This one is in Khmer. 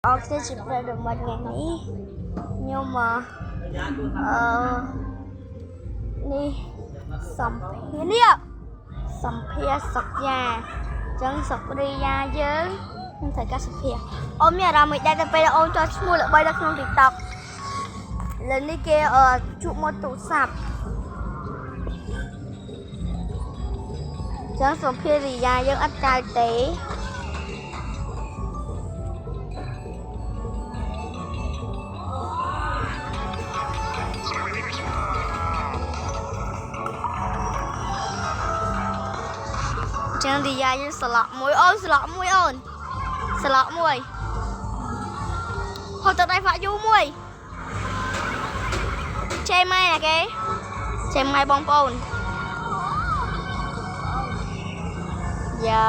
អូខេជាប្រិយរបស់ថ្ងៃនេះខ្ញុំនេះសម្ភារនេះសម្ភារសុកយ៉ាចឹងសុករីយ៉ាយើងខ្ញុំត្រូវការសម្ភារអូនមានអារម្មណ៍មិនដែរទៅពេលអូនចោលឈ្មោះល្បីនៅក្នុង TikTok លើនេះគេជួបមកទូរស័ព្ទចឹងសម្ភាររីយ៉ាយើងអត់កើតទេចឹងរីយ៉ាយើងស្លក់មួយអូនស្លក់មួយអូនស្លក់មួយហត់ទៅដៃហ្វាក់យូមួយចេម៉ែណាគេចេម៉ែបងប្អូនយ៉ា